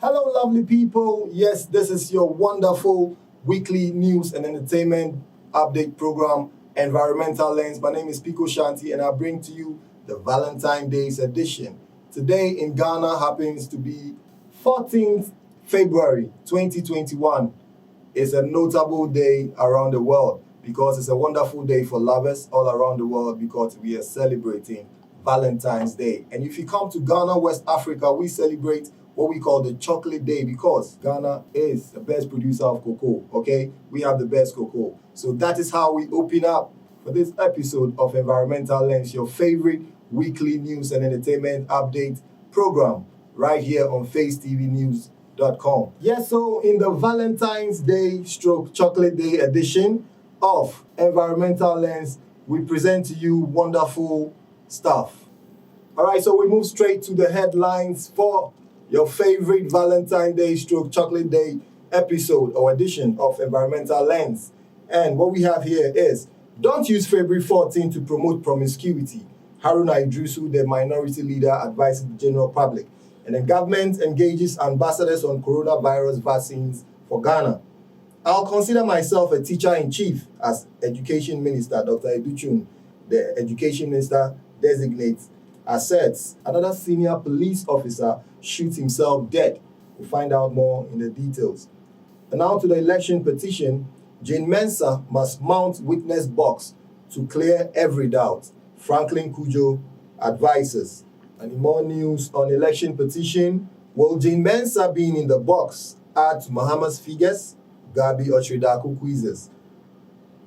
Hello, lovely people. Yes, this is your wonderful weekly news and entertainment update program, Environmental Lens. My name is Pico Shanti, and I bring to you the Valentine's Days edition. Today in Ghana happens to be 14th February 2021. It's a notable day around the world because it's a wonderful day for lovers all around the world because we are celebrating Valentine's Day. And if you come to Ghana, West Africa, we celebrate what we call the Chocolate Day because Ghana is the best producer of cocoa, okay? We have the best cocoa. So that is how we open up for this episode of Environmental Lens, your favorite weekly news and entertainment update program right here on FaceTVNews.com. Yes, so in the Valentine's Day stroke Chocolate Day edition of Environmental Lens, we present to you wonderful stuff. All right, so we move straight to the headlines for your favorite Valentine's Day stroke Chocolate Day episode or edition of Environmental Lens. And what we have here is, don't use February 14 to promote promiscuity. Haruna Idrisu, the minority leader, advises the general public. And the government engages ambassadors on coronavirus vaccines for Ghana. I'll consider myself a teacher-in-chief as Education Minister. Dr. Educhun, the Education Minister designate, asserts another senior police officer shoots himself dead. We'll find out more in the details. And now to the election petition. Jane Mensah must mount witness box to clear every doubt. Franklin Kujo advises. And in more news on election petition, will Jane Mensah being in the box add to Mahama's figures? Gabi Ochredaku quizzes.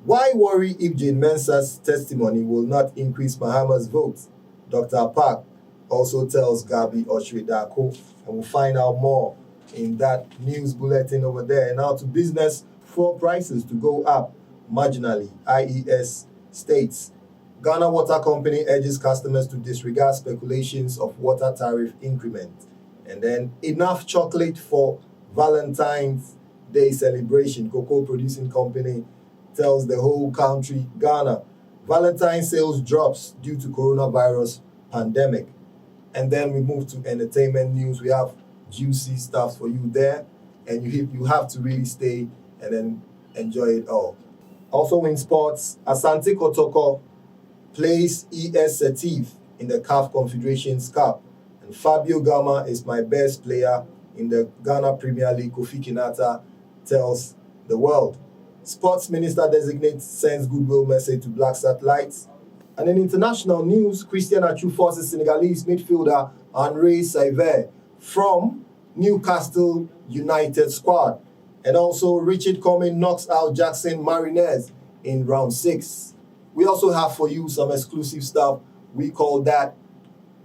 Why worry if Jane Mensah's testimony will not increase Mahama's votes? Dr. Park also tells Gabi Ochredaku, and we'll find out more in that news bulletin over there. And now to business, fuel prices to go up marginally. IES states Ghana Water Company urges customers to disregard speculations of water tariff increment. And then enough chocolate for Valentine's Day celebration. Cocoa producing company tells the whole country, Ghana, Valentine sales drops due to coronavirus pandemic. And then we move to entertainment news. We have juicy stuff for you there. And you have to really stay and then enjoy it all. Also in sports, Asante Kotoko plays ES Setif in the CAF Confederations Cup. And Fabio Gama is my best player in the Ghana Premier League. Kofi Kinata tells the world. Sports Minister designate sends goodwill message to Black Satellites. And in international news, Christian Atsu forces Senegalese midfielder Henri Saivet from Newcastle United squad. And also Richard Comyn knocks out Jackson Mariners in round 6. We also have for you some exclusive stuff. We call that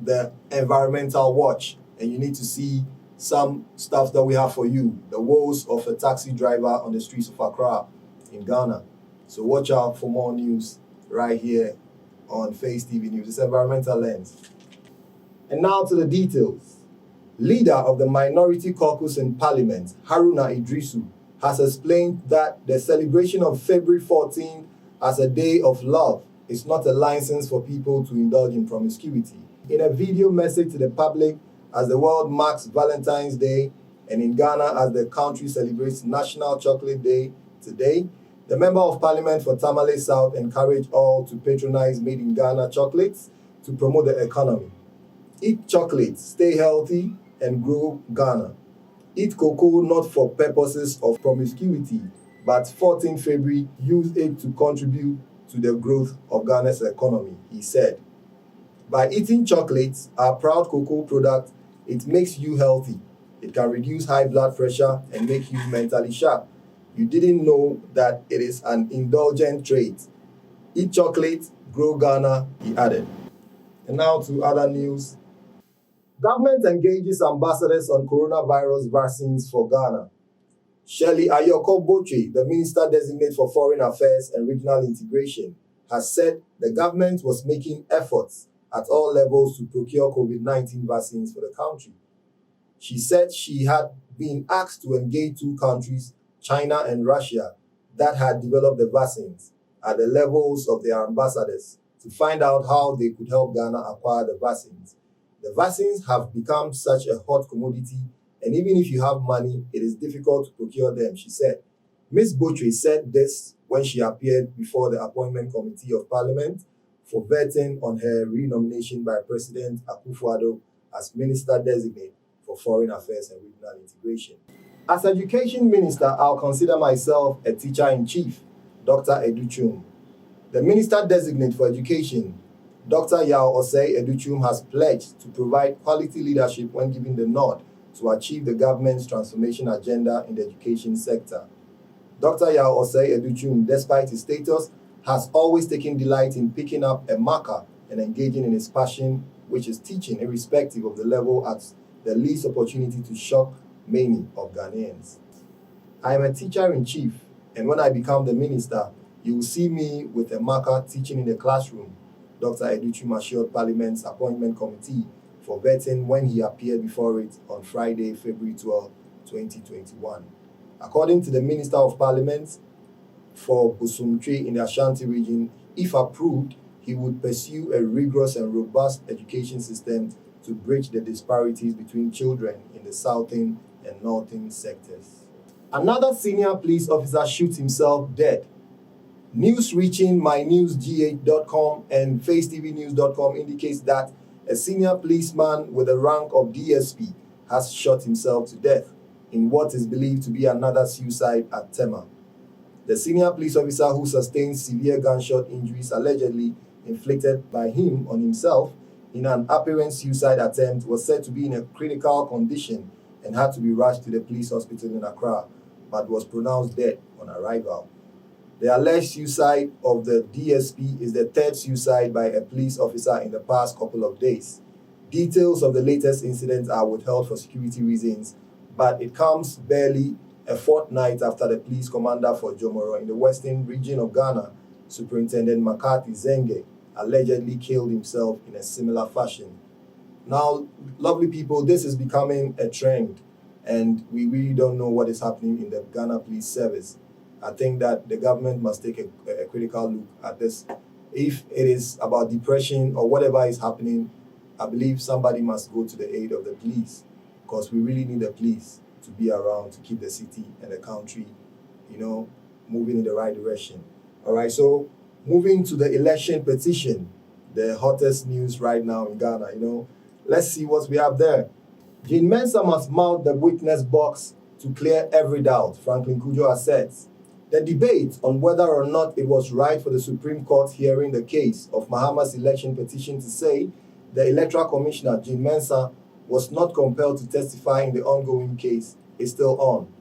the Environmental Watch. And you need to see some stuff that we have for you. The woes of a taxi driver on the streets of Accra in Ghana. So watch out for more news right here on Face TV News. It's Environmental Lens. And now to the details. Leader of the Minority Caucus in Parliament, Haruna Idrisu, has explained that the celebration of February 14 as a day of love is not a license for people to indulge in promiscuity. In a video message to the public as the world marks Valentine's Day and in Ghana as the country celebrates National Chocolate Day today, the Member of Parliament for Tamale South encouraged all to patronize made in Ghana chocolates to promote the economy. Eat chocolate, stay healthy, and grow Ghana. Eat cocoa not for purposes of promiscuity, but 14 February, use it to contribute to the growth of Ghana's economy, he said. By eating chocolates, our proud cocoa product, it makes you healthy. It can reduce high blood pressure and make you mentally sharp. You didn't know that it is an indulgent trait. Eat chocolate, grow Ghana, he added. And now to other news. Government engages ambassadors on coronavirus vaccines for Ghana. Shirley Ayoko Botche, the Minister Designate for Foreign Affairs and Regional Integration, has said the government was making efforts at all levels to procure COVID-19 vaccines for the country. She said she had been asked to engage 2 countries, China and Russia, that had developed the vaccines at the levels of their ambassadors to find out how they could help Ghana acquire the vaccines. The vaccines have become such a hot commodity and even if you have money, it is difficult to procure them, she said. Ms. Botry said this when she appeared before the Appointment Committee of Parliament for vetting on her renomination by President Akufo-Addo as Minister-designate for Foreign Affairs and Regional Integration. As Education Minister, I'll consider myself a teacher-in-chief, Dr. Educhum. The Minister-designate for Education, Dr. Yao Osei Educhum, has pledged to provide quality leadership when giving the nod to achieve the government's transformation agenda in the education sector. Dr. Yao Osei Educhum, despite his status, has always taken delight in picking up a marker and engaging in his passion, which is teaching, irrespective of the level, at the least opportunity to shock many of Ghanaians. I am a teacher-in-chief, and when I become the minister, you will see me with a marker teaching in the classroom, Dr. Educhum assured Parliament's Appointment Committee for vetting when he appeared before it on Friday, February 12, 2021. According to the Minister of Parliament for Busumtri in the Ashanti region, if approved, he would pursue a rigorous and robust education system to bridge the disparities between children in the southern and northern sectors. Another senior police officer shoots himself dead. News reaching mynewsgh.com and facetvnews.com indicates that a senior policeman with the rank of DSP has shot himself to death in what is believed to be another suicide at Tema. The senior police officer who sustained severe gunshot injuries allegedly inflicted by him on himself in an apparent suicide attempt was said to be in a critical condition and had to be rushed to the police hospital in Accra, but was pronounced dead on arrival. The alleged suicide of the DSP is the third suicide by a police officer in the past couple of days. Details of the latest incident are withheld for security reasons, but it comes barely a fortnight after the police commander for Jomoro in the western region of Ghana, Superintendent McCarthy Zenge, allegedly killed himself in a similar fashion. Now, lovely people, this is becoming a trend, and we really don't know what is happening in the Ghana Police Service. I think that the government must take a critical look at this. If it is about depression or whatever is happening, I believe somebody must go to the aid of the police, because we really need the police to be around to keep the city and the country, moving in the right direction. All right, so moving to the election petition, the hottest news right now in Ghana, let's see what we have there. Jean Mensa must mount the witness box to clear every doubt, Franklin Cudjoe asserts. The debate on whether or not it was right for the Supreme Court hearing the case of Mahama's election petition to say the Electoral Commissioner, Jean Mensa, was not compelled to testify in the ongoing case is still on.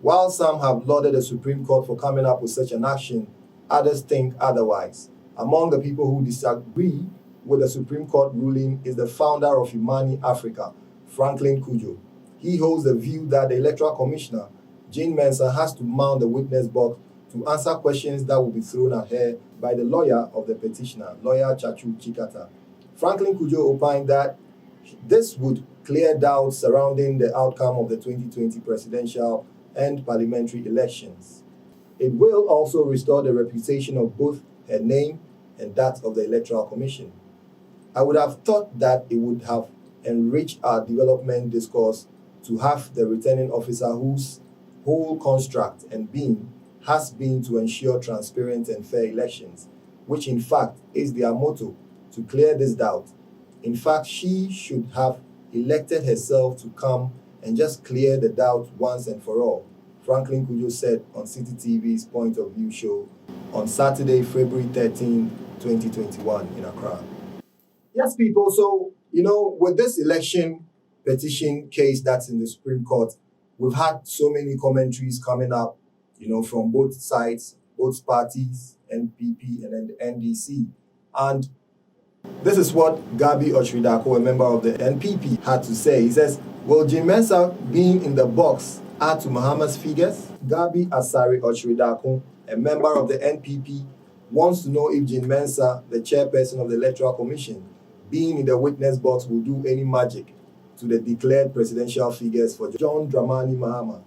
While some have lauded the Supreme Court for coming up with such an action, others think otherwise. Among the people who disagree with the Supreme Court ruling is the founder of Imani Africa, Franklin Cudjoe. He holds the view that the Electoral Commissioner, Jean Mensa, has to mount the witness box to answer questions that will be thrown at her by the lawyer of the petitioner, lawyer Chachu Chikata. Franklin Cudjoe opined that this would clear doubts surrounding the outcome of the 2020 presidential and parliamentary elections. It will also restore the reputation of both her name and that of the Electoral Commission. I would have thought that it would have enriched our development discourse to have the returning officer whose whole construct and being has been to ensure transparent and fair elections, which in fact is their motto, to clear this doubt. In fact, she should have elected herself to come and just clear the doubt once and for all, Franklin Cudjoe said on City TV's Point of View show on Saturday, February 13, 2021 in Accra. Yes, people, so, with this election petition case that's in the Supreme Court, we've had so many commentaries coming up, from both sides, both parties, NPP and then the NDC. And this is what Gabi Ochridako, a member of the NPP, had to say. He says, will Jean Mensa being in the box add to Mahama's figures? Gabi Asari Ochridako, a member of the NPP, wants to know if Jean Mensa, the chairperson of the Electoral Commission, being in the witness box will do any magic to the declared presidential figures for John Dramani Mahama.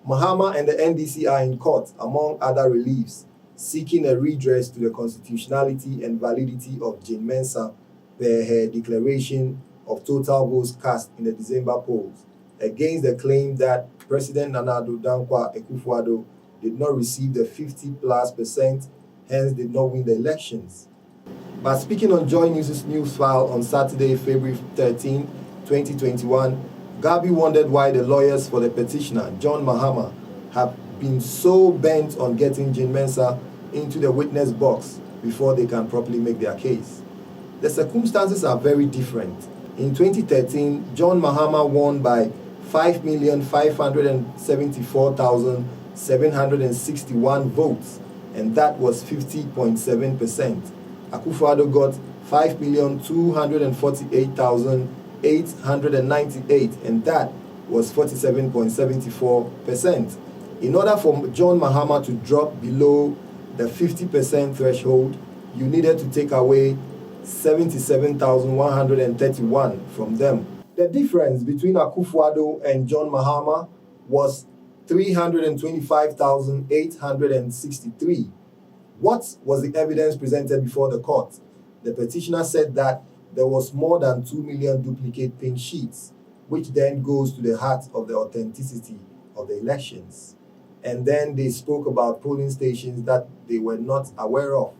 Mahama and the NDC are in court, among other reliefs, seeking a redress to the constitutionality and validity of Jean Mensa per her declaration of total votes cast in the December polls, against the claim that President Nana Addo Dankwa Akufo-Addo did not receive the 50+%, hence did not win the elections. But speaking on Joy News' news file on Saturday, February 13, 2021, Gabi wondered why the lawyers for the petitioner, John Mahama, have been so bent on getting Jane Mensah into the witness box before they can properly make their case. The circumstances are very different. In 2013, John Mahama won by 5,574,761 votes, and that was 50.7%. Akufo-Addo got 5,248,898, and that was 47.74%. In order for John Mahama to drop below the 50% threshold, you needed to take away 77,131 from them. The difference between Akufo-Addo and John Mahama was 325,863. What was the evidence presented before the court? The petitioner said that there was more than 2 million duplicate pink sheets, which then goes to the heart of the authenticity of the elections. And then they spoke about polling stations that they were not aware of.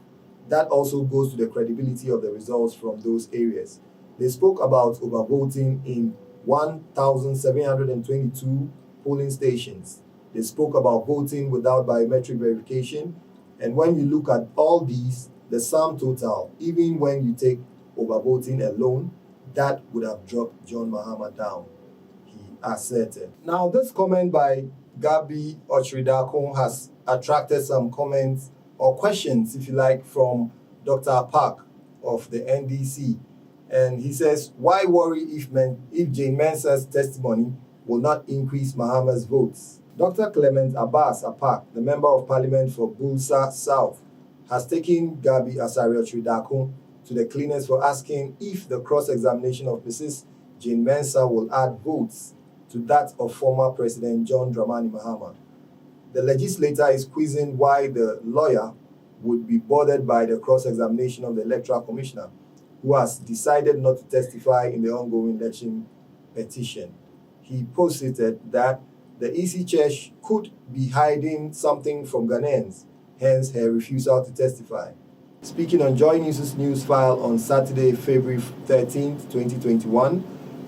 That also goes to the credibility of the results from those areas. They spoke about overvoting in 1,722 polling stations. They spoke about voting without biometric verification. And when you look at all these, the sum total, even when you take overvoting alone, that would have dropped John Mahama down, he asserted. Now, this comment by Gabi Ochridakun has attracted some comments or questions, if you like, from Dr. Park of the NDC. And he says, why worry if Jane Mensah's testimony will not increase Mahama's votes? Dr. Clement Abbas Apak, the Member of Parliament for Bulsa South, has taken Gabi Ochridakun to the cleaners for asking if the cross-examination of Mrs. Jane Mensah will add votes to that of former President John Dramani Mahama. The legislator is quizzing why the lawyer would be bothered by the cross-examination of the Electoral Commissioner, who has decided not to testify in the ongoing election petition. He posited that the EC chair could be hiding something from Ghanaians, hence her refusal to testify. Speaking on Joy News' news file on Saturday, February 13, 2021,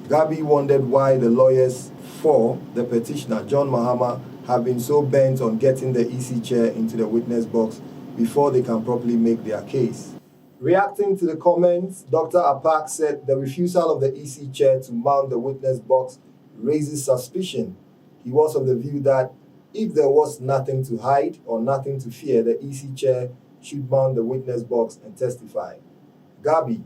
Gabi wondered why the lawyers for the petitioner, John Mahama, have been so bent on getting the EC chair into the witness box before they can properly make their case. Reacting to the comments, Dr. Apak said the refusal of the EC chair to mount the witness box raises suspicion. He was of the view that if there was nothing to hide or nothing to fear, the EC chair should mount the witness box and testify. Gabi,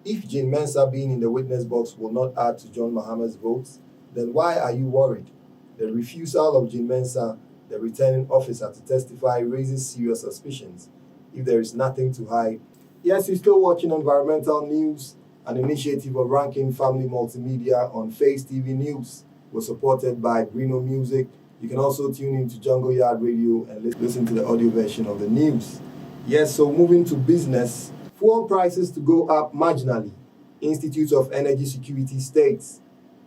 if Jane Mensah being in the witness box will not add to John Mahama's votes, then why are you worried? The refusal of Jane Mensah, the returning officer, to testify raises serious suspicions if there is nothing to hide. Yes, you're still watching Environmental News, an initiative of Ranking Family Multimedia on Face TV News. We're supported by Greeno Music. You can also tune into Jungle Yard Radio and listen to the audio version of the news. Yes, so moving to business, fuel prices to go up marginally. Institute of Energy Security states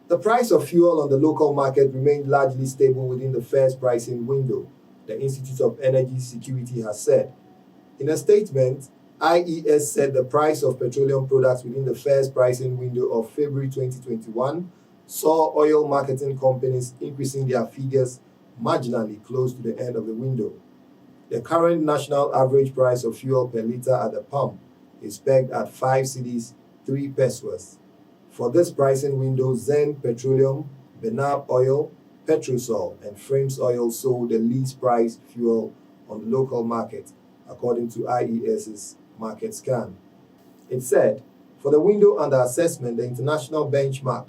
the price of fuel on the local market remained largely stable within the first pricing window, the Institute of Energy Security has said. In a statement, IES said the price of petroleum products within the first pricing window of February 2021 saw oil marketing companies increasing their figures marginally close to the end of the window. The current national average price of fuel per litre at the pump is pegged at 5 cedis, 3 pesos. For this pricing window, Zen Petroleum, Benab Oil, Petrosol, and Frames Oil sold the least priced fuel on the local market, according to IES's market scan. It said, for the window under assessment, the international benchmark,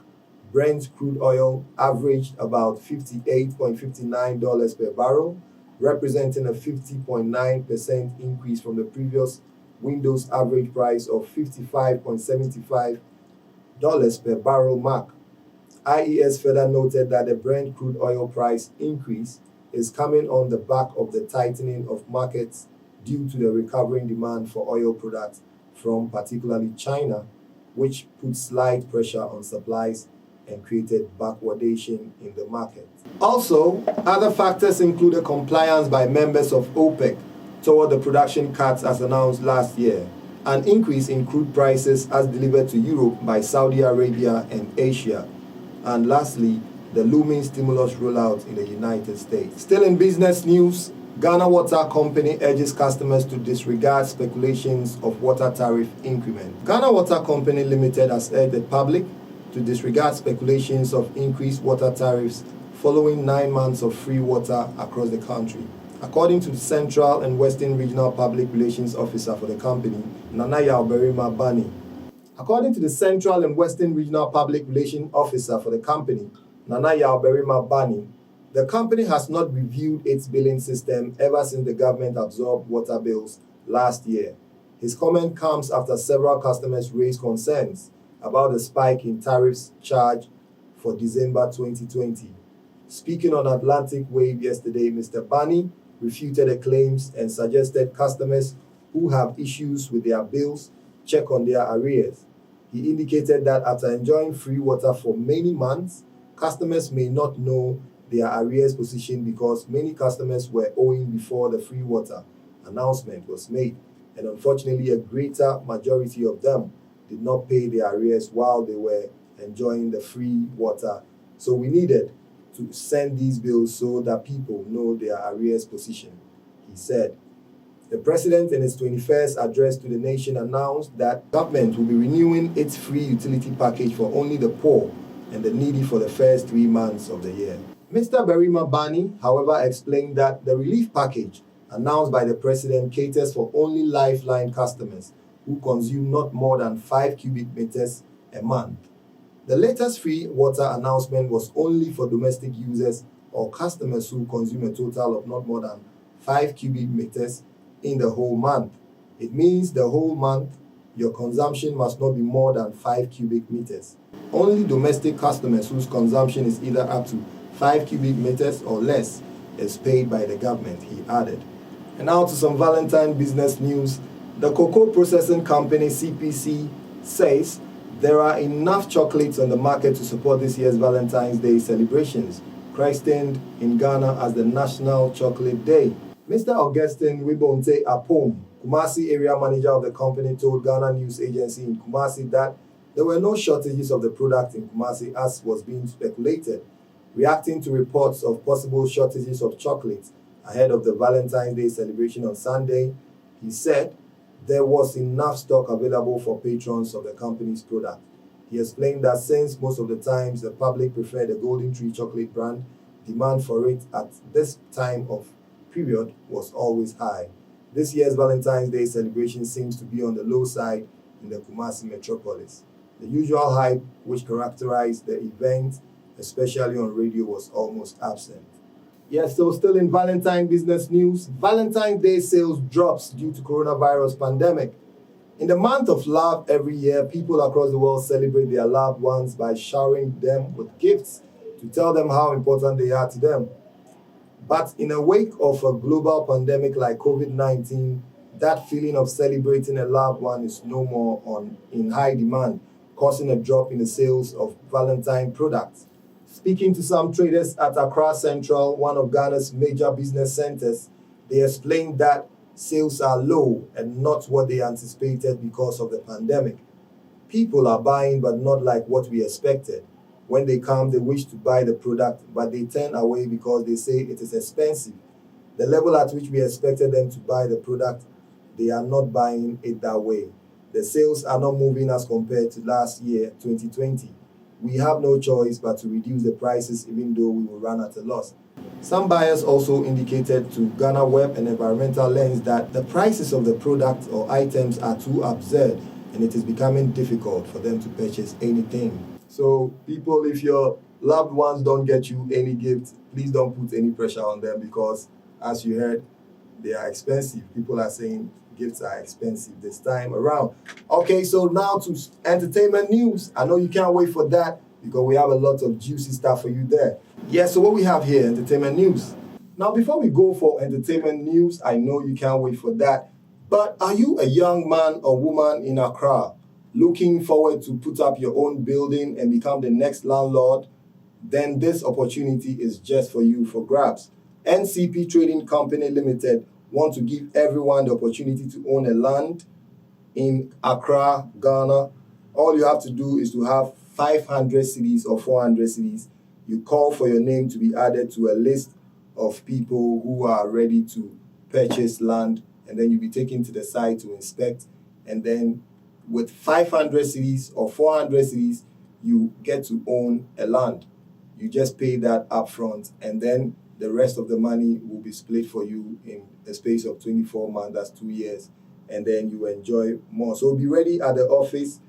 Brent crude oil, averaged about $58.59 per barrel, representing a 50.9% increase from the previous window's average price of $55.75 per barrel mark. IES further noted that the Brent crude oil price increase is coming on the back of the tightening of markets due to the recovering demand for oil products from particularly China which put slight pressure on supplies and created backwardation in the market. Also, other factors included compliance by members of OPEC toward the production cuts as announced last year, an increase in crude prices as delivered to Europe by Saudi Arabia and Asia, and lastly, the looming stimulus rollout in the United States. Still in business news, Ghana Water Company urges customers to disregard speculations of water tariff increment. Ghana Water Company Limited has urged the public to disregard speculations of increased water tariffs following 9 months of free water across the country. According to the Central and Western Regional Public Relations Officer for the company, Nana Yauberima Bani. According to the Central and Western Regional Public Relations Officer for the company, Nana Yauberima Bani, the company has not reviewed its billing system ever since the government absorbed water bills last year. His comment comes after several customers raised concerns about the spike in tariffs charged for December 2020. Speaking on Atlantic Wave yesterday, Mr. Bani refuted the claims and suggested customers who have issues with their bills check on their arrears. He indicated that after enjoying free water for many months, customers may not know their arrears position because many customers were owing before the free water announcement was made, and unfortunately a greater majority of them did not pay their arrears while they were enjoying the free water. So we needed to send these bills so that people know their arrears position, he said. The president in his 21st address to the nation announced that government will be renewing its free utility package for only the poor and the needy for the first 3 months of the year. Mr. Berima Bani, however, explained that the relief package announced by the president caters for only lifeline customers who consume not more than 5 cubic meters a month. The latest free water announcement was only for domestic users or customers who consume a total of not more than 5 cubic meters in the whole month. It means the whole month, your consumption must not be more than 5 cubic meters. Only domestic customers whose consumption is either up to 5 cubic meters or less is paid by the government, he added. And now to some Valentine business news. The cocoa processing company CPC says there are enough chocolates on the market to support this year's Valentine's Day celebrations, christened in Ghana as the National Chocolate Day. Mr. Augustine Wibonte Apom, Kumasi area manager of the company, told Ghana News Agency in Kumasi that there were no shortages of the product in Kumasi as was being speculated, reacting to reports of possible shortages of chocolates ahead of the Valentine's Day celebration on Sunday. He said there was enough stock available for patrons of the company's product. He explained that since most of the times the public prefer the Golden Tree chocolate brand, demand for it at this time of period was always high. This year's Valentine's Day celebration seems to be on the low side in the Kumasi metropolis. The usual hype which characterized the event, especially on radio, was almost absent. Yes, so still in Valentine business news, Valentine's Day sales drops due to coronavirus pandemic. In the month of love every year, people across the world celebrate their loved ones by showering them with gifts to tell them how important they are to them. But in the wake of a global pandemic like COVID-19, that feeling of celebrating a loved one is no more in high demand, causing a drop in the sales of Valentine products. Speaking to some traders at Accra Central, one of Ghana's major business centers, they explained that sales are low and not what they anticipated because of the pandemic. People are buying, but not like what we expected. When they come, they wish to buy the product, but they turn away because they say it is expensive. The level at which we expected them to buy the product, they are not buying it that way. The sales are not moving as compared to last year, 2020. We have no choice but to reduce the prices even though we will run at a loss. Some buyers also indicated to Ghana Web and Environmental Lens that the prices of the product or items are too absurd and it is becoming difficult for them to purchase anything. So people, if your loved ones don't get you any gift, please don't put any pressure on them because as you heard, they are expensive. People are saying gifts are expensive this time around. Okay, so now to entertainment news. I know you can't wait for that because we have a lot of juicy stuff for you there. Yeah, so what we have here, entertainment news. Now, before we go for entertainment news, I know you can't wait for that. But are you a young man or woman in Accra looking forward to put up your own building and become the next landlord, then this opportunity is just for you for grabs. NCP Trading Company Limited want to give everyone the opportunity to own a land in Accra, Ghana. All you have to do is to have 500 cedis or 400 cedis. You call for your name to be added to a list of people who are ready to purchase land, and then you'll be taken to the site to inspect. And then with 500 cedis or 400 cedis, you get to own a land. You just pay that upfront, and then the rest of the money will be split for you in a space of 24 months, that's 2 years, and then you enjoy more. So be ready at the office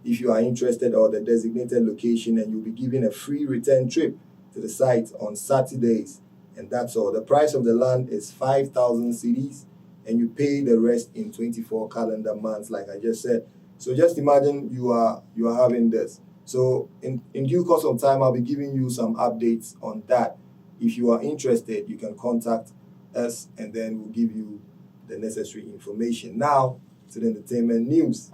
if you are interested, or the designated location, and you'll be given a free return trip to the site on Saturdays, and that's all. The price of the land is 5,000 cedis, and you pay the rest in 24 calendar months, like I just said. So just imagine you are having this. So in due course of time, I'll be giving you some updates on that. If you are interested, you can contact us, and then we'll give you the necessary information. Now to the entertainment news.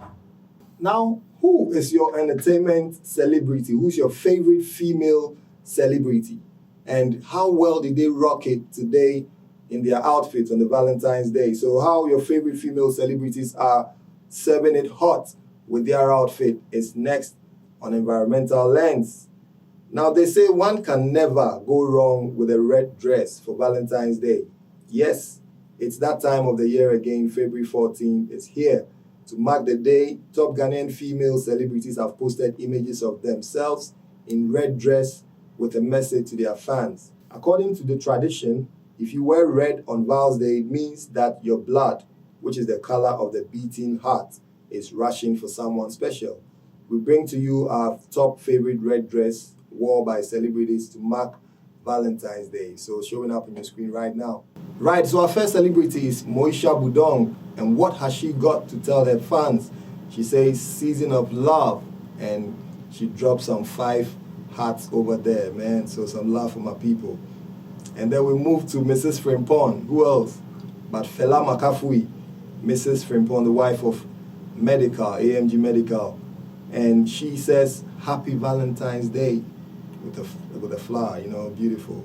Now, who is your entertainment celebrity? Who's your favorite female celebrity? And how well did they rock it today in their outfits on the Valentine's Day? So how your favorite female celebrities are serving it hot with their outfit is next on Environmental Lens. Now, they say one can never go wrong with a red dress for Valentine's Day. Yes, it's that time of the year again. February 14th is here. To mark the day, top Ghanaian female celebrities have posted images of themselves in red dress with a message to their fans. According to the tradition, if you wear red on Val's Day, it means that your blood, which is the color of the beating heart, is rushing for someone special. We bring to you our top favorite red dress worn by celebrities to mark Valentine's Day. So showing up on your screen right now. Right, so our first celebrity is Moesha Budong. And what has she got to tell her fans? She says season of love, and she dropped some 5 hearts over there, man. So some love for my people. And then we move to Mrs. Frimpong. Who else but Fela Makafui, Mrs. Frimpong, the wife of Medical, AMG Medical. And she says, Happy Valentine's Day with a flower, beautiful.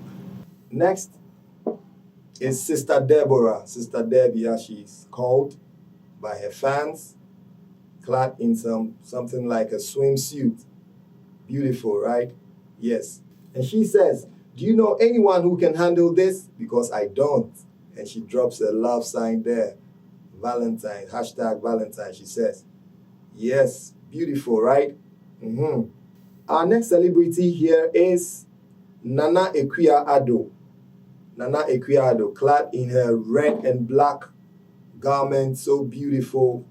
Next is Sister Deborah, Sister Debbie, as she's called by her fans, clad in something like a swimsuit. Beautiful, right? Yes. And she says, do you know anyone who can handle this? Because I don't. And she drops a love sign there. Valentine, #Valentine, she says. Yes, beautiful, right? Our next celebrity here is Nana Akua-Addo. Nana Akua-Addo, clad in her red and black garment, so beautiful.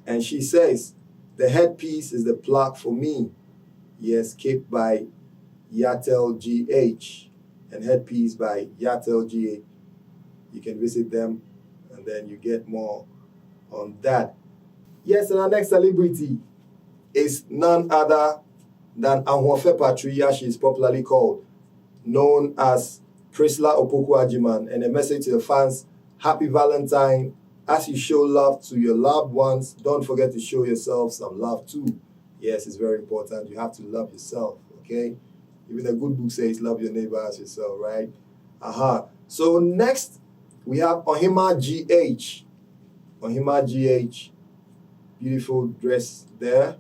And she says, the headpiece is the plug for me. Yes, cape by Yatel GH, and headpiece by Yatel GH. You can visit them, and then you get more on that. Yes, and our next celebrity is none other than Ahwofe Patria, she's popularly called, known as Priscilla Opoku-Agyeman. And a message to the fans, Happy Valentine. As you show love to your loved ones, don't forget to show yourself some love too. Yes, it's very important. You have to love yourself, okay? Even the good book says, love your neighbor as yourself, right? So next, we have Ohima GH. Ohima GH. Beautiful dress there.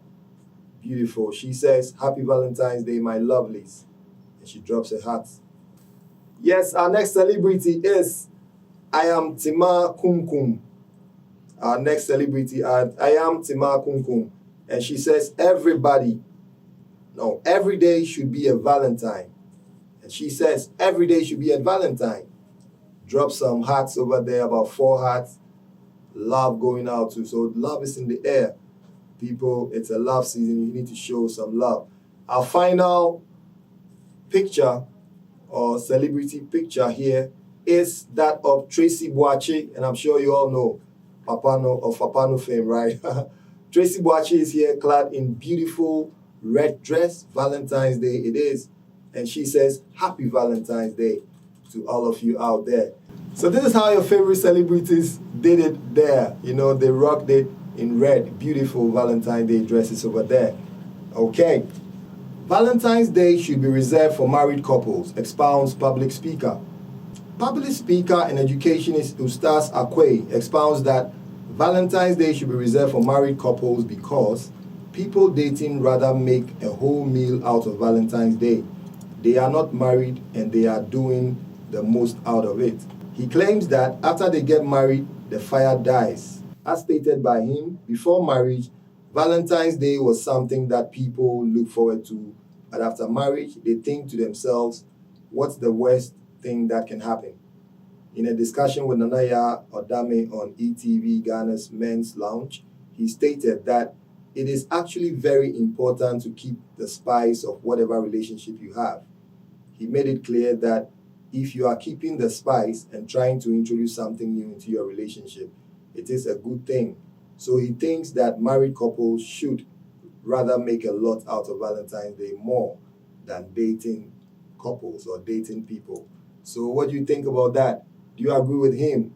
Beautiful. She says, Happy Valentine's Day, my lovelies. And she drops her heart. Yes, our next celebrity is I Am Tima Kumkum. Our next celebrity, I Am Tima Kumkum. And she says, every day should be a Valentine. And she says, every day should be a Valentine. Drop some hearts over there, about 4 hearts. Love going out too. So love is in the air. People, it's a love season. You need to show some love. Our final picture or celebrity picture here is that of Tracy Boache, and I'm sure you all know Papano of Papano fame, right? Tracy Boache is here clad in beautiful red dress. Valentine's Day it is. And she says, Happy Valentine's Day to all of you out there. So this is how your favorite celebrities did it there. They rocked it in red. Beautiful Valentine's Day dresses over there. Okay. Valentine's Day should be reserved for married couples, expounds public speaker. Public speaker and educationist Ustaz Akwe expounds that Valentine's Day should be reserved for married couples because people dating rather make a whole meal out of Valentine's Day. They are not married and they are doing the most out of it. He claims that after they get married, the fire dies. As stated by him, before marriage, Valentine's Day was something that people look forward to, but after marriage, they think to themselves, what's the worst thing that can happen? In a discussion with Nanaya Odame on ETV Ghana's Men's Lounge, he stated that it is actually very important to keep the spice of whatever relationship you have. He made it clear that if you are keeping the spice and trying to introduce something new into your relationship, it is a good thing. So he thinks that married couples should rather make a lot out of Valentine's Day more than dating couples or dating people. So what do you think about that? Do you agree with him?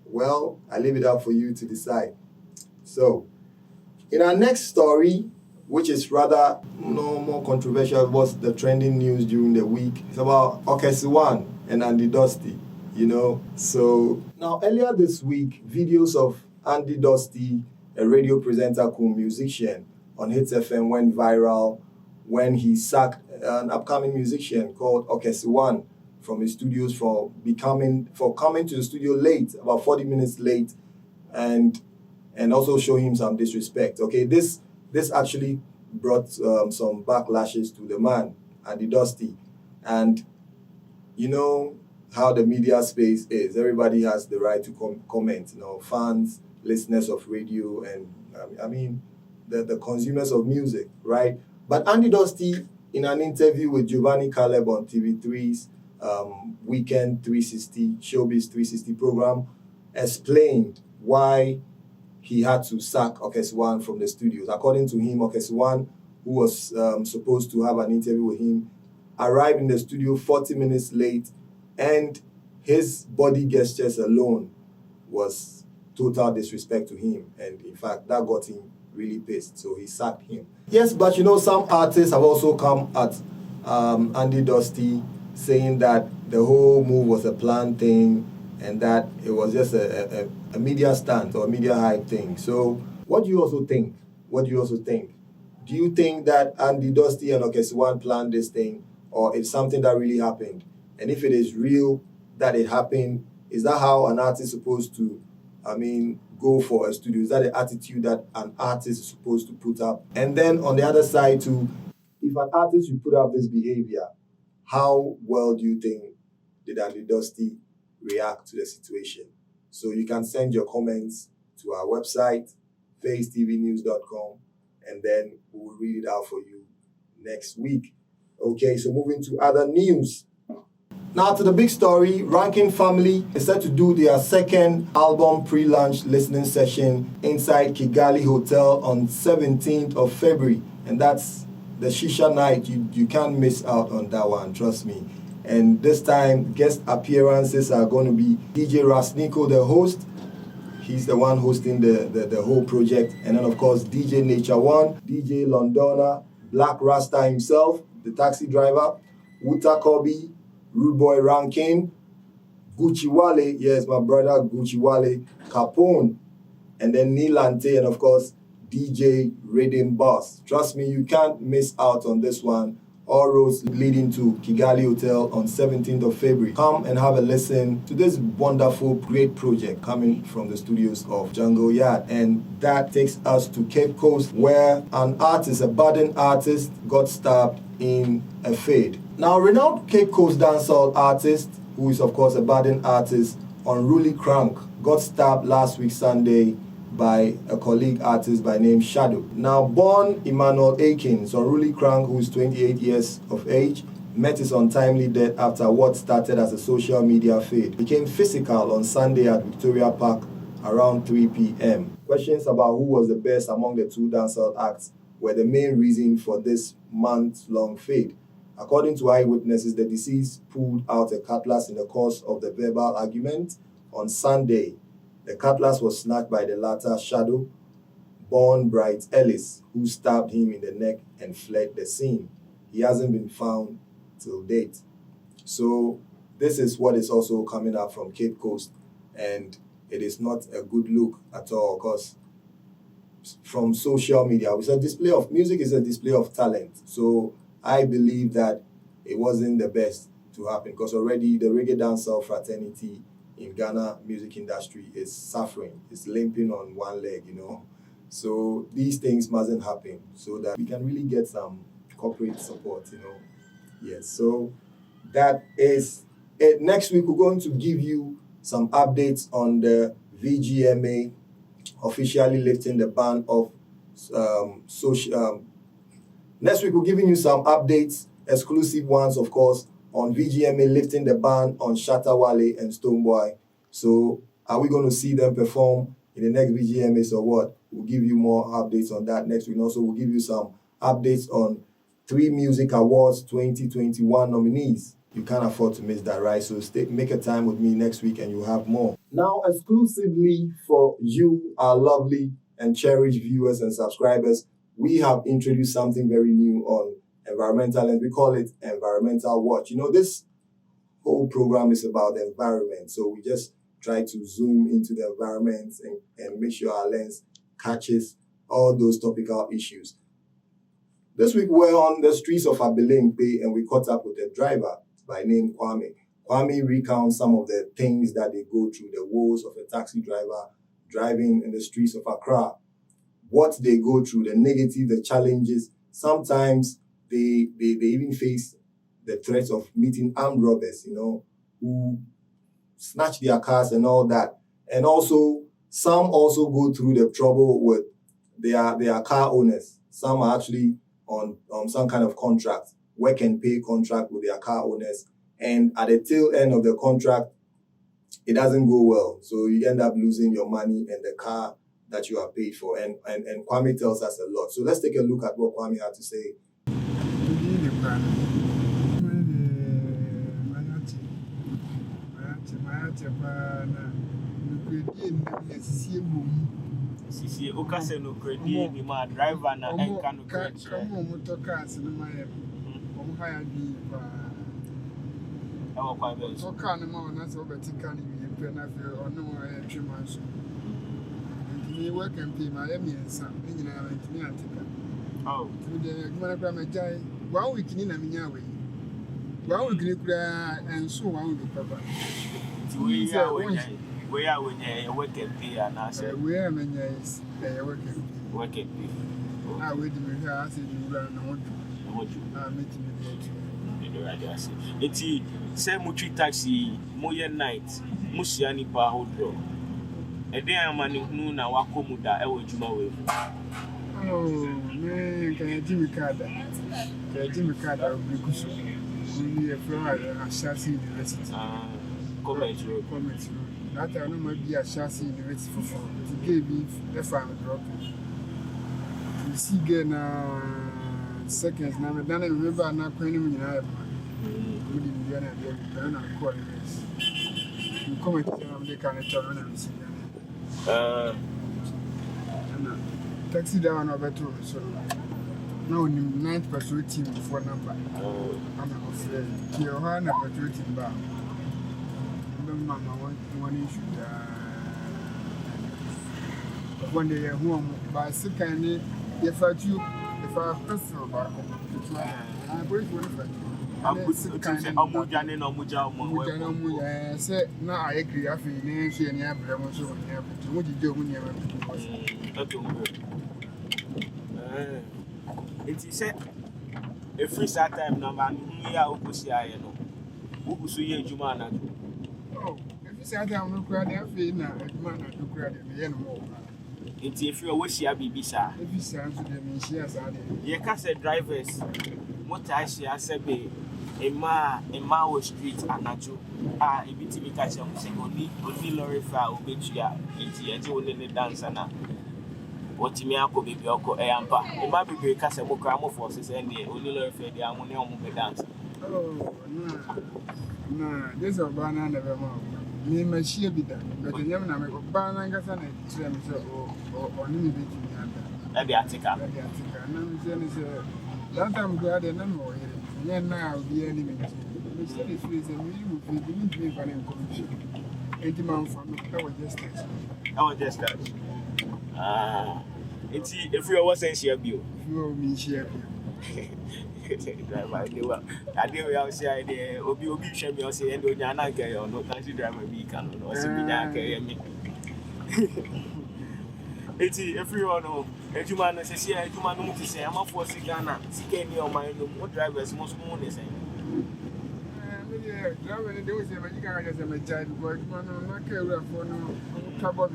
Well, I leave it up for you to decide. So, in our next story, which is rather more controversial, was the trending news during the week. It's about Okesiwan and Andy Dusty, So, now earlier this week, videos of Andy Dusty, a radio presenter cum musician on Hits FM, went viral when he sacked an upcoming musician called Okesiwan from his studios for coming to the studio late, about 40 minutes late, and also show him some disrespect. Okay, this actually brought some backlashes to the man, Andy Dusty. And you know how the media space is. Everybody has the right to comment, fans, listeners of radio, and the consumers of music, right? But Andy Dusty, in an interview with Giovanni Caleb on TV3's Weekend 360, Showbiz 360 program, explained why he had to sack Okesiwan from the studios. According to him, Okesiwan, who was supposed to have an interview with him, arrived in the studio 40 minutes late, and his body gestures alone was total disrespect to him. And in fact, that got him really pissed, so he sacked him. Yes, but some artists have also come at Andy Dusty saying that the whole move was a planned thing and that it was just a media stunt or a media hype thing. So what do you also think? Do you think that Andy Dusty and Okesiwan planned this thing, or it's something that really happened? And if it is real that it happened, is that how an artist is supposed to, go for a studio? Is that the attitude that an artist is supposed to put up? And then on the other side too, if an artist should put up this behavior, how well do you think did Andy Dusty react to the situation? So you can send your comments to our website, facetvnews.com, and then we'll read it out for you next week. Okay, so moving to other news. Now to the big story, Ranking Family is set to do their second album pre-launch listening session inside Kigali Hotel on 17th of February. And that's the Shisha night. You can't miss out on that one, trust me. And this time, guest appearances are going to be DJ Rasniko, the host. He's the one hosting the whole project. And then, of course, DJ Nature One, DJ Londona, Black Rasta himself, the taxi driver, Wuta Kobi, Rude Boy Rankin, Gucci Wale, yes, my brother Gucci Wale, Capone, and then Nilante, and of course, DJ Rhythm Boss. Trust me, you can't miss out on this one. All roads leading to Kigali Hotel on 17th of February. Come and have a listen to this wonderful, great project coming from the studios of Jungle Yard. And that takes us to Cape Coast, where an artist, a budding artist, got stabbed in a fade. Now, renowned Cape Coast dancehall artist, who is of course a budding artist, Unruly Crank, got stabbed last week Sunday by a colleague artist by name Shadow. Now, born Emmanuel Akins, Unruly Crank, who is 28 years of age, met his untimely death after what started as a social media fade became physical on Sunday at Victoria Park around 3 p.m. Questions about who was the best among the two dancehall acts were the main reason for this month-long fade. According to eyewitnesses, the deceased pulled out a cutlass in the course of the verbal argument on Sunday. The cutlass was snatched by the latter, Shadow, Born Bright Ellis, who stabbed him in the neck and fled the scene. He hasn't been found till date. So this is what is also coming up from Cape Coast, and it is not a good look at all, because from social media, it's a display of music is a display of talent. So I believe that it wasn't the best to happen, because already the reggae dancehall fraternity in Ghana music industry is suffering. It's limping on one leg, So these things mustn't happen, so that we can really get some corporate support, Yes, so that is it. Next week, we're going to give you some updates on the VGMA officially lifting the ban of social. Next week, we're giving you some updates, exclusive ones, of course, on VGMA lifting the ban on Shatta Wale and Stonebwoy. So, are we going to see them perform in the next VGMAs or what? We'll give you more updates on that next week. And also, we'll give you some updates on 3 Music Awards 2021 nominees. You can't afford to miss that, right? So make a time with me next week and you'll have more. Now, exclusively for you, our lovely and cherished viewers and subscribers, we have introduced something very new on Environmental, and we call it Environmental Watch. This whole program is about the environment. So we just try to zoom into the environment and make sure our lens catches all those topical issues. This week, we're on the streets of Abelemkpe and we caught up with a driver by name Kwame. Kwame recounts some of the things that they go through, the woes of a taxi driver driving in the streets of Accra, what they go through, the negative, the challenges. Sometimes they even face the threats of meeting armed robbers, who snatch their cars and all that. And also, some also go through the trouble with their car owners. Some are actually on some kind of contract, work and pay contract with their car owners. And at the tail end of the contract, it doesn't go well. So you end up losing your money and the car that you are paid for. And Kwame tells us a lot. So let's take a look at what Kwame had to say. Sisi ukase no kredi ni ma driver na enka no kredi. Kamo motor cars no ma ye. Omo hire bi ba. Ewo kwa be. So car no ma na se obeti car ni bi pe na fe ono e twema so. Ni work and pay ma ye miensa. Ni nyina na ntimi atika. Oh. Tu de gumana kwa ma jai. 1 week ni na minya we. 1 week ni kura enso 1 week papa. Ti we ya we jai. We are when you work and pay and I said, we are many years working. Work and pay. I wait a minute, I said, you run on what you are meeting me. It's say Muchi taxi, Moya night, Musiani pa hold. A day I'm a noon, I walk home with that. I will do my way. Oh, man, can I Jimmy Carter? Can Jimmy Carter will be good? We are from Ashasi University. Comment. That I know might be Ashasi University for to give me the farm drop. You see, again, seconds now, then I remember not paying him in Ireland. We didn't get it, then I call it. You comment on the kind of turn and see. Taxi down over to so now 9th patrol team for number. I'm afraid. Johanna patrol team back. Mama one issue. One day home by second if I do if I personal back. I break one. I said, now I agree. I feel Nancy and Abraham so what you do when it's said a free start time number here, Okusia, Okusu Jumana. Oh, if you say I'm not crying, I feel now, man, I do cry in the end more. It's if you wish you be bisa. If you sound to them, she has had it. You can say drivers, what I say, I said, a mile street, and not you. A bit of catch them saying only lorry fire will bet you out. It's only dance and what you mean, baby, or Ampa. It might be because of Mokramo forces and the only lorry fire, the ammonia will be dance. Oh, no, this is a banana never more. Me machine be that, but the young man go ban and gas and or need to be That be Attica. that time glad and no here. And now the enemy. The city is a minimum we need to be an information. 80 months from that was just that. I was just that. It's if you was saying she you. You will be share. Driver, they were. I did we say the Obi show me say and do Jana carry on no taxi driver we can no see me that carry me. It's if you know, a human says here, a human to say I'm for Ghana, seeking your mind, what drivers most money say. Driver, they was a child, but man, not care for no trouble.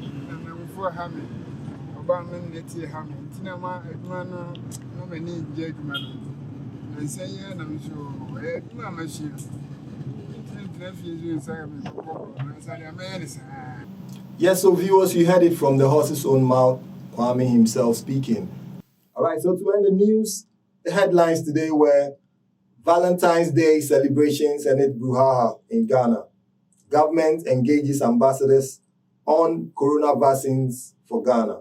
And I'm for Hammy. Obama, let's see Hammy. Tinama, man, no many judgment. I say, and I'm sure, my machine. Yes, so viewers, you heard it from the horse's own mouth, Kwame himself speaking. All right, so to end the news, the headlines today were Valentine's Day celebrations and it brouhaha in Ghana. Government engages ambassadors on corona vaccines for Ghana.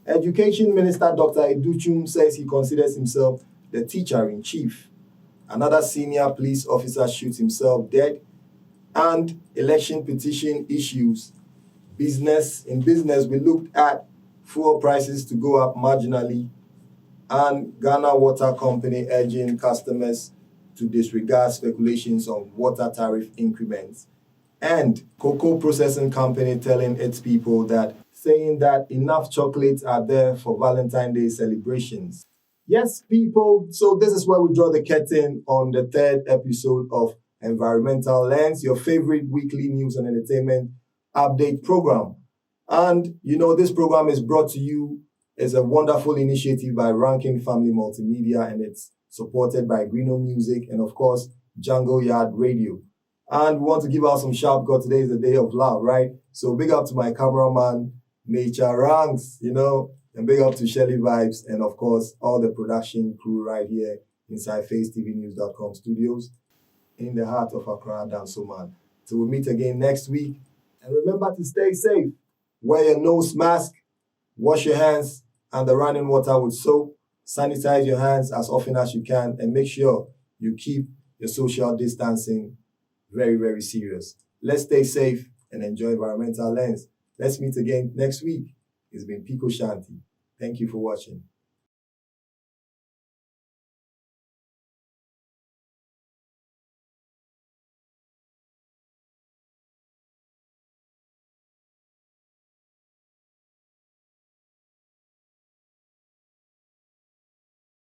Education Minister Dr. Educhum says he considers himself the teacher-in-chief. Another senior police officer shoots himself dead. And election petition issues. In business, we looked at fuel prices to go up marginally and Ghana Water Company urging customers to disregard speculations on water tariff increments. And cocoa processing company telling its people saying that enough chocolates are there for Valentine's Day celebrations. Yes, people, so this is where we draw the curtain on the third episode of Environmental Lens, your favorite weekly news and entertainment update program. And, this program is brought to you as a wonderful initiative by Rankin Family Multimedia, and it's supported by Greeno Music and, of course, Jungle Yard Radio. And we want to give out some shout because today is the day of love, right? So big up to my cameraman, Nature Ranks, and big up to Shelly Vibes and, of course, all the production crew right here inside FaceTVNews.com studios in the heart of Accra, Dansoman. So we'll meet again next week. And remember to stay safe. Wear your nose mask, wash your hands and the running water with soap, sanitize your hands as often as you can, and make sure you keep your social distancing very, very serious. Let's stay safe and enjoy Environmental Lens. Let's meet again next week. It's been Pico Shanti. Thank you for watching.